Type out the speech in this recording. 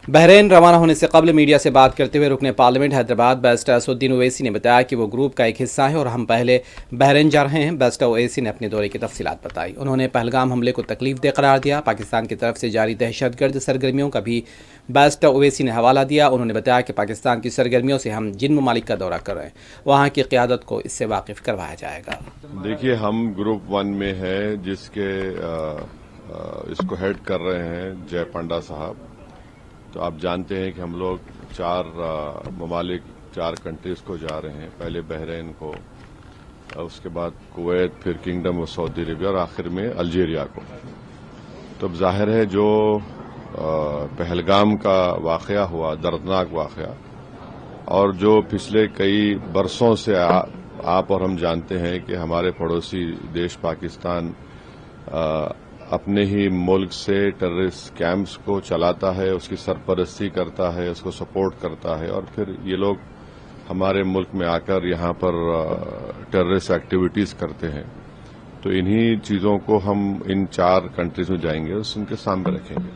بحرین روانہ ہونے سے قبل میڈیا سے بات کرتے ہوئے رکن پارلیمنٹ حیدرآباد بیرسٹر اسدالدین اویسی نے بتایا کہ وہ گروپ کا ایک حصہ ہیں اور ہم پہلے بحرین جا رہے ہیں۔ بیرسٹر اویسی نے اپنے دورے کی تفصیلات بتائی۔ انہوں نے پہلگام حملے کو تکلیف دہ قرار دیا۔ پاکستان کی طرف سے جاری دہشت گرد سرگرمیوں کا بھی بیرسٹر اویسی نے حوالہ دیا۔ انہوں نے بتایا کہ پاکستان کی سرگرمیوں سے ہم جن ممالک کا دورہ کر رہے ہیں وہاں کی قیادت کو اس سے واقف کروایا جائے گا۔ دیکھیے، ہم گروپ 1 میں ہیں جس کے اس کو ہیڈ کر رہے ہیں جے پنڈا صاحب۔ تو آپ جانتے ہیں کہ ہم لوگ 4 ممالک 4 کنٹریز کو جا رہے ہیں، پہلے بحرین کو، اس کے بعد کویت، پھر کنگڈم آف سعودی عربیہ اور آخر میں الجیریا کو۔ تو اب ظاہر ہے جو پہلگام کا واقعہ ہوا، دردناک واقعہ، اور جو پچھلے کئی برسوں سے آپ اور ہم جانتے ہیں کہ ہمارے پڑوسی دیش پاکستان اپنے ہی ملک سے ٹیررسٹ کیمپس کو چلاتا ہے، اس کی سرپرستی کرتا ہے، اس کو سپورٹ کرتا ہے، اور پھر یہ لوگ ہمارے ملک میں آ کر یہاں پر ٹیررسٹ ایکٹیویٹیز کرتے ہیں۔ تو انہی چیزوں کو ہم ان 4 کنٹریز میں جائیں گے، ان کے سامنے رکھیں گے۔